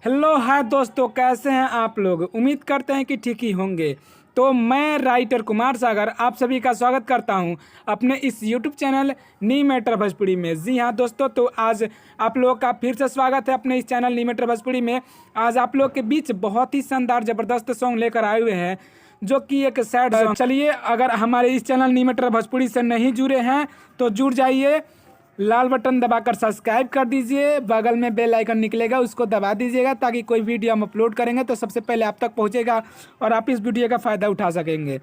Hello hi दोस्तों, कैसे हैं आप लोग। उम्मीद करते हैं कि ठीक ही होंगे। तो मैं राइटर कुमार सागर आप सभी का स्वागत करता हूं अपने इस यूट्यूब चैनल नी मैटर भोजपुरी में। जी हाँ दोस्तों, तो आज आप लोगों का फिर से स्वागत है अपने इस चैनल नी मैटर भोजपुरी में। आज आप लोग के बीच बहुत ही शानदार ज़बरदस्त सॉन्ग लेकर आए हुए हैं जो कि एक सैड सॉन्ग। चलिए, अगर हमारे इस चैनल नी मैटर भोजपुरी से नहीं जुड़े हैं तो जुड़ जाइए। लाल बटन दबाकर सब्सक्राइब कर दीजिए, बगल में बेल आइकन निकलेगा उसको दबा दीजिएगा ताकि कोई वीडियो हम अपलोड करेंगे तो सबसे पहले आप तक पहुंचेगा और आप इस वीडियो का फ़ायदा उठा सकेंगे।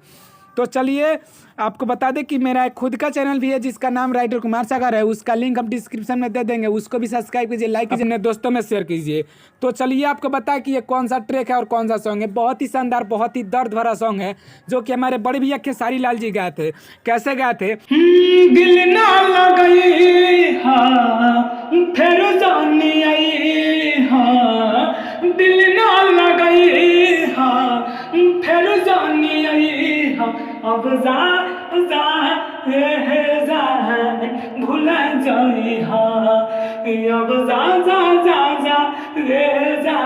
तो चलिए, आपको बता दें कि मेरा एक खुद का चैनल भी है जिसका नाम राइटर कुमार सागर है। उसका लिंक हम डिस्क्रिप्शन में दे देंगे, उसको भी सब्सक्राइब कीजिए, लाइक कीजिए, अपने दोस्तों में शेयर कीजिए। तो चलिए, आपको बताएं कि ये कौन सा ट्रैक है और कौन सा सॉन्ग है। बहुत ही शानदार, बहुत ही दर्द भरा सॉन्ग है जो कि हमारे बड़े भैया खेसारी लाल जी गाए थे। कैसे गाए थे? दिल ना लगई हाँ फिर जानी आई हाँ, दिल ना लगई हाँ फिर जानी आई हाँ, अब जा हे जा भूल जाई हाँ, अब जा रे जा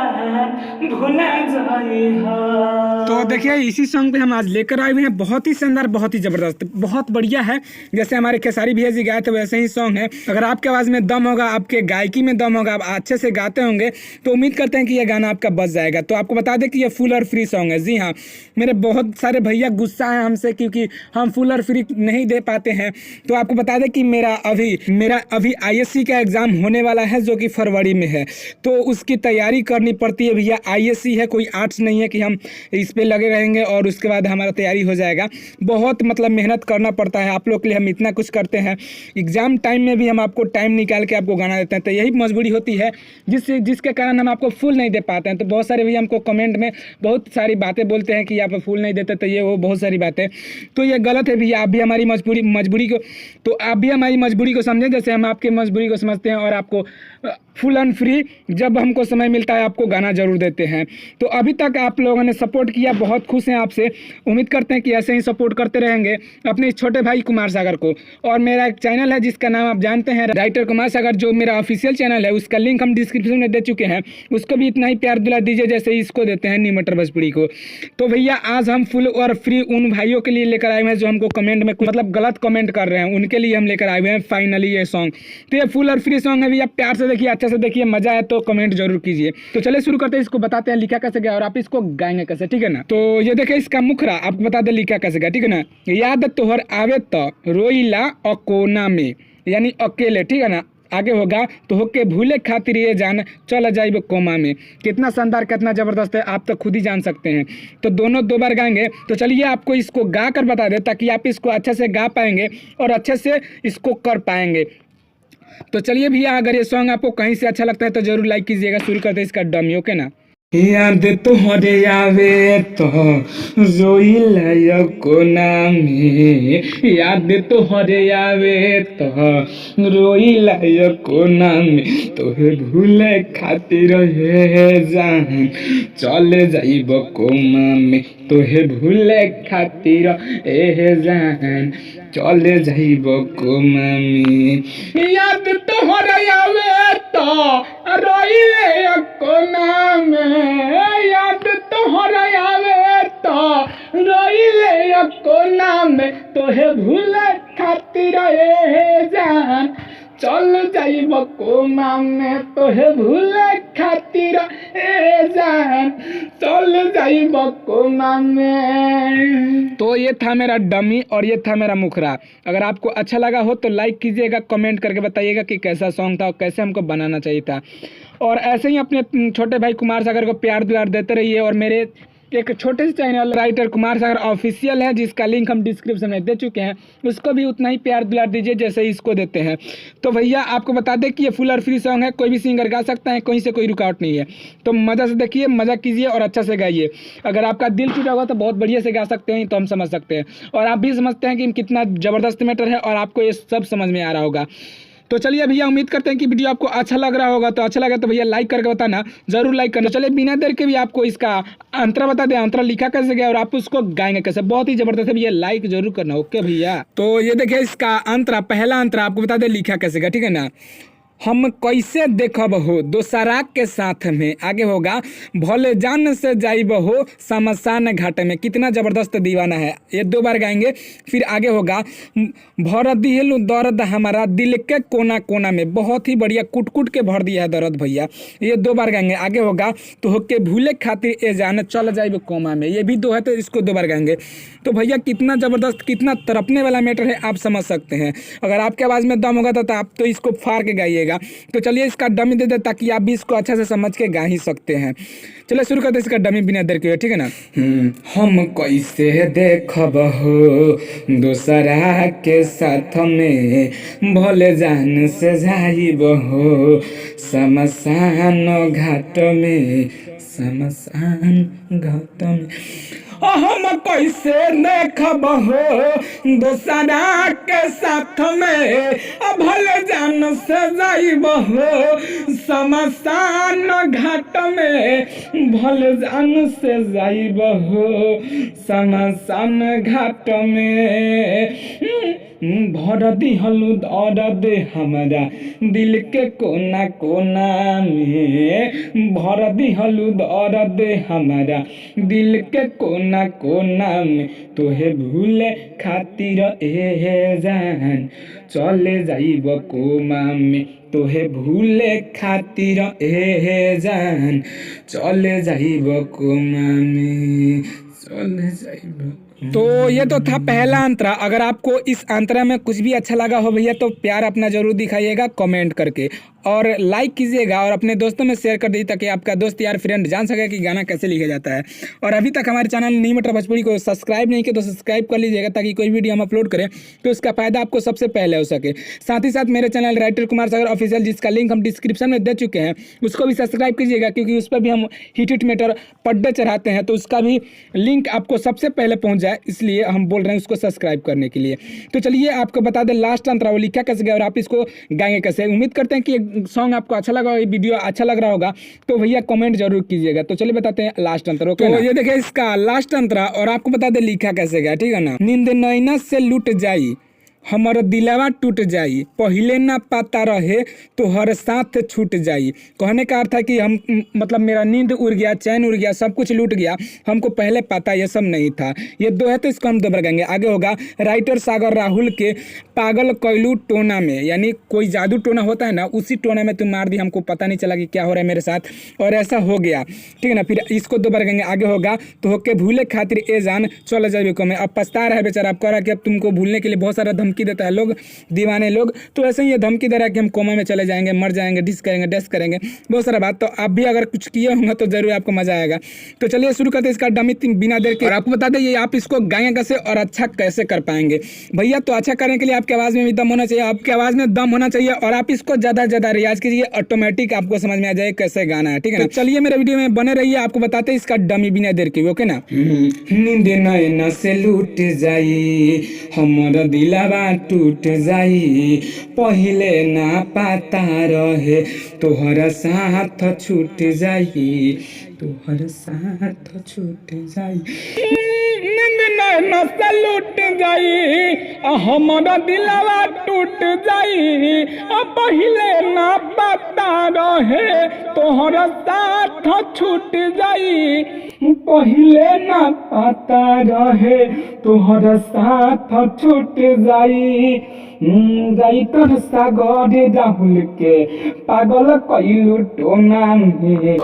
भूल जाई हाँ। तो देखिए, इसी सॉन्ग पे हम आज लेकर आए हुए हैं। बहुत ही शानदार, बहुत ही ज़बरदस्त, बहुत बढ़िया है। जैसे हमारे खेसारी भैया जी गाए थे वैसे ही सॉन्ग है। अगर आपके आवाज़ में दम होगा, आपके गायकी में दम होगा, आप अच्छे से गाते होंगे तो उम्मीद करते हैं कि यह गाना आपका बच जाएगा। तो आपको बता दें कि ये फुल और फ्री सॉन्ग है। जी हाँ, मेरे बहुत सारे भैया गुस्सा हैं हमसे क्योंकि हम फुल और फ्री नहीं दे पाते हैं। तो आपको बता दें कि मेरा अभी ISC का एग्ज़ाम होने वाला है जो कि फरवरी में है। तो उसकी तैयारी करनी पड़ती है भैया। ISC है, कोई आर्ट्स नहीं है कि हम इस पे लगे रहेंगे और उसके बाद हमारा तैयारी हो जाएगा। बहुत मतलब मेहनत करना पड़ता है। आप लोग के लिए हम इतना कुछ करते हैं, एग्ज़ाम टाइम में भी हम आपको टाइम निकाल के आपको गाना देते हैं। तो यही मजबूरी होती है जिसके कारण हम आपको फुल नहीं दे पाते हैं। तो बहुत सारे भैया हमको कमेंट में बहुत सारी बातें बोलते हैं कि आप फुल नहीं देते, तो ये वो बहुत सारी बातें। तो ये गलत है भैया। आप भी हमारी मजबूरी को तो आप भी हमारी मजबूरी को समझें जैसे हम आपके मजबूरी को समझते हैं, और आपको फुल एंड फ्री जब हमको समय मिलता है आपको गाना जरूर देते हैं। तो अभी तक आप लोगों ने सपोर्ट किया, बहुत खुश हैं आपसे। उम्मीद करते हैं कि ऐसे ही सपोर्ट करते रहेंगे अपने इस छोटे भाई कुमार सागर को। और मेरा एक चैनल है जिसका नाम आप जानते हैं राइटर कुमार सागर, जो मेरा ऑफिशियल चैनल है, उसका लिंक हम डिस्क्रिप्शन में दे चुके हैं। उसको भी इतना ही प्यार दिला दीजिए जैसे इसको देते हैं नी मैटर भोजपुरी को। तो भैया, आज हम फुल और फ्री उन भाइयों के लिए लेकर आए हुए हैं जो हमको कमेंट में मतलब गलत कमेंट कर रहे हैं, उनके लिए हम लेकर आए हुए हैं फाइनली ये सॉन्ग। तो ये फुल और फ्री सॉन्ग है भैया, प्यार से देखिए, अच्छे से देखिए, मजा है तो कमेंट जरूर कीजिए। तो चलिए शुरू करते हैं, इसको बताते हैं लिखा कैसे गया और आप इसको गाएंगे कैसे, ठीक है ना। तो ये देखिए, इसका मुखरा आपको बता दें लिखा कैसे गया, ठीक है ना। याद तोहर आवे तो रोइला अकोना में, यानी अकेले, ठीक है ना। आगे होगा तो होके भूले खातिर ये जान चल जाइब कोमा में। कितना शानदार, कितना ज़बरदस्त है, आप तो खुद ही जान सकते हैं। तो दोनों दो बार गाएंगे। तो चलिए आपको इसको गा कर बता दें ताकि आप इसको अच्छे से गा पाएंगे और अच्छे से इसको कर पाएंगे। तो चलिए भैया, अगर ये सॉन्ग आपको कहीं से अच्छा लगता है तो जरूर लाइक कीजिएगा। शुरू करते हैं इसका डमी, ओके ना। याद तोहरे आवे तो रोइला कोना में, याद तोहरे आवे तो रोइला कोना में, तोहे भूले खातिर हे जान चले जाइब कोमा में, तोहे भूले खातिर ए जान चले जाइब कोमा में। याद तोहरे आवे तो रोइला कोना में, याद तोहरा आवे तो रोइले कोना में, तोहे भूले खातिर ए जान चल जाइब कोमा में, तोहे भूले खातिर ए जान चल जाइब कोमा में। तो ये था मेरा डमी और ये था मेरा मुखरा। अगर आपको अच्छा लगा हो तो लाइक कीजिएगा, कमेंट करके बताइएगा कि कैसा सॉन्ग था और कैसे हमको बनाना चाहिए था। और ऐसे ही अपने छोटे भाई कुमार सागर को प्यार दुलार देते रहिए। और मेरे एक छोटे से channel writer Kumar Sagar official है जिसका लिंक हम डिस्क्रिप्शन में दे चुके हैं, उसको भी उतना ही प्यार दुलार दीजिए जैसे इसको देते हैं। तो भैया, आपको बता दें कि ये फुल और फ्री सॉन्ग है, कोई भी सिंगर गा सकता है, कहीं से कोई रुकावट नहीं है। तो मज़ा से देखिए, मज़ा कीजिए और अच्छा से गाइए। अगर आपका दिल टूटा होगा तो बहुत बढ़िया से गा सकते हैं, तो हम समझ सकते हैं। और आप भी समझते हैं कि कितना ज़बरदस्त मैटर है और आपको ये सब समझ में आ रहा होगा। तो चलिए भैया, उम्मीद करते हैं कि वीडियो आपको अच्छा लग रहा होगा। तो अच्छा लगा तो भैया लाइक करके बताना, जरूर लाइक करना। चलिए बिना देर के भी आपको इसका अंतरा बता दें, अंतरा लिखा कैसे गया और आप उसको गाएंगे कैसे। बहुत ही जबरदस्त है भैया, लाइक जरूर करना, ओके भैया। तो ये देखिए, इसका अंतरा, पहला अंतरा आपको बता दें लिखा कैसे गया, ठीक है ना। हम कैसे देखब हो दोसरा के साथ में। आगे होगा भले जान से जाइब हो शमशान घाट में। कितना ज़बरदस्त दीवाना है, ये 2 बार गाएंगे। फिर आगे होगा भर दिल दर्द हमारा दिल के कोना कोना में। बहुत ही बढ़िया, कुट कुट के भर दिया है दर्द भैया, ये 2 बार गाएंगे। आगे होगा तो होके भूले खातिर ए जान चल जाइब कोमा में। ये भी 2 है तो इसको 2 बार गाएंगे। तो भैया कितना ज़बरदस्त, कितना तड़पने वाला मैटर है, आप समझ सकते हैं। अगर आपके आवाज़ में दम होगा तो आप तो इसको फाड़ के गाइएगा। तो चलिए इसका डमी दे दे ताकि आप भी इसको अच्छा से समझ के गा ही सकते हैं। चलिए शुरू करते इसका डमी बिना देर के, ठीक है ना। हम कैसे देखब हो दूसरा के साथ में, भले जान से जाइब हो शमशान घाट में, शमशान घाट में। हम कैसे देखब हो दूसरा के साथ में, भले जान से जाइब हो शमशान घाट में, भले जान से जाइब हो शमशान घाट में। भर दिहलु दर्द हमारा दिल के कोना कोना में, भर दिहलु दर्द हमारा दिल के कोना कोना में। तोहे भूले खातिर ए जान चले जाइब कोमा में, तोहे भूले खातिर ए जान चले जाइब कोमा में, चले जाइब। तो ये तो था पहला अंतरा। अगर आपको इस अंतरा में कुछ भी अच्छा लगा हो भैया तो प्यार अपना जरूर दिखाइएगा कमेंट करके, और लाइक कीजिएगा और अपने दोस्तों में शेयर कर दीजिए ताकि आपका दोस्त यार फ्रेंड जान सके कि गाना कैसे लिखा जाता है। और अभी तक हमारे चैनल नी मैटर भोजपुरी को सब्सक्राइब नहीं किया तो सब्सक्राइब कर लीजिएगा ताकि कोई वीडियो हम अपलोड करें तो उसका फायदा आपको सबसे पहले हो सके। साथ ही साथ मेरे channel writer Kumar Sagar official, जिसका लिंक हम डिस्क्रिप्शन में दे चुके हैं, उसको भी सब्सक्राइब कीजिएगा क्योंकि उस पर भी हम हिट मैटर पर डे चढ़ाते हैं, तो उसका भी लिंक आपको सबसे पहले पहुँच जाए, इसलिए हम बोल रहे हैं उसको सब्सक्राइब करने के लिए। तो चलिए आपको बता दें लास्ट अंतरा वो लिखा कैसे गया और आप इसको गाएंगे कैसे। उम्मीद करते हैं कि सॉन्ग आपको अच्छा लगा, ये वीडियो अच्छा लग रहा होगा तो भैया कमेंट जरूर कीजिएगा। तो चलिए बताते हैं लास्ट अंतरा। तो ये देखिए इसका लास्ट अंतरा और आपको बता दें लिखा कैसे गया, ठीक है ना। नींद नैना से लुट जाई हमर दिलवा टूट जाई, पहिले ना पता रहे तो हर साथ छूट जाई। कहने का अर्थ है कि हम मतलब मेरा नींद उड़ गया, चैन उड़ गया, सब कुछ लूट गया, हमको पहले पता ये सब नहीं था। ये 2 है तो इसको हम 2 बार गाएंगे। आगे होगा राइटर सागर राहुल के पागल कैलू टोना में, यानी कोई जादू टोना होता है ना, उसी टोना में तुम मार दी, हमको पता नहीं चला कि क्या हो रहा है मेरे साथ और ऐसा हो गया, ठीक है ना। फिर इसको 2 बार गाएंगे। आगे होगा तो होके भूले खातिर ए जान चल जाए को में। अब पछता रहा है बेचारा, अब कह रहा है कि अब तुमको भूलने के लिए बहुत सारा धमकी देता है लोग, दीवाने लोग, तो ऐसे ही ये धमकी दे रहा है कि हम कोमा में चले जाएंगे, मर जाएंगे, डिस करेंगे, डेस करेंगे, बहुत सारा बात। तो आप भी अगर कुछ किए होंगे तो जरूर आपको मजा आएगा। तो चलिए शुरू करते हैं इसका डमी बिना देर के। और आपको बता दें ये आप इसको गाएंगे कैसे और अच्छा कैसे कर पाएंगे भैया। तो अच्छा करने के लिए आपकी आवाज में भी दम होना चाहिए, आपकी आवाज में दम होना चाहिए और आप इसको ज्यादा से ज्यादा रियाज कीजिए, ऑटोमेटिक आपको समझ में आ जाए कैसे गाना है, ठीक है ना। तो चलिए मेरे वीडियो में बने रहिए, आपको बताते हैं इसका डमी बिना देर के, ओके ना। नींद नैना से लूट जाई हमर दिलवा टूट जाई, पहिले ना पता रहे तोहर साथ छूट जाई, तोहर साथ छूट जाई। नींद नैना से लूट जाई हमर दिलवा टूट जाई, पहिले ना पता रहे तोहर साथ छूट जाई, पहिले ना पता रहे तोहर साथ छूट जाई। राइटर सागर राहुल के पागल कैलू टोना में,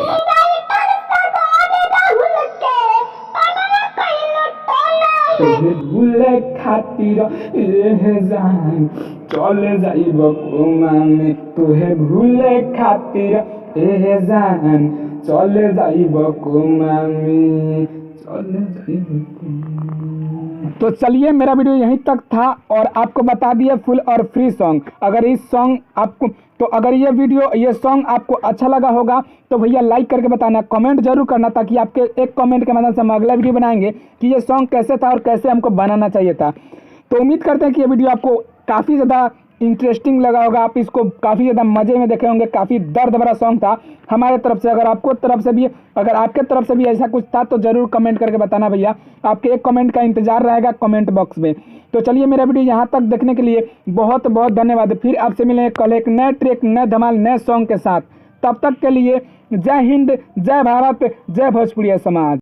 भूले खातिर ए जान चले जाइब कोमा में, तोहे भूले खातिर ए जान चले जाइब कोमा में, चले जाइब कोमा। तो चलिए मेरा वीडियो यहीं तक था और आपको बता दिए फुल और फ्री सॉन्ग। अगर इस सॉन्ग आपको तो अगर ये सॉन्ग आपको अच्छा लगा होगा तो भैया लाइक करके बताना, कमेंट जरूर करना ताकि आपके एक कमेंट के माध्यम से हम अगला वीडियो बनाएंगे कि ये सॉन्ग कैसे था और कैसे हमको बनाना चाहिए था। तो उम्मीद करते हैं कि ये वीडियो आपको काफ़ी ज़्यादा इंटरेस्टिंग लगा होगा, आप इसको काफ़ी ज़्यादा मज़े में देखे होंगे। काफ़ी दर्द भरा सॉन्ग था हमारे तरफ से। अगर आपको तरफ से भी, अगर आपके तरफ से भी ऐसा कुछ था तो ज़रूर कमेंट करके बताना भैया। आपके एक कमेंट का इंतजार रहेगा कमेंट बॉक्स में। तो चलिए, मेरा वीडियो यहाँ तक देखने के लिए बहुत बहुत धन्यवाद। फिर आपसे मिलेंगे कल एक नए ट्रैक, नए धमाल, नए सॉन्ग के साथ। तब तक के लिए जय हिंद, जय भारत, जय भोजपुरिया समाज।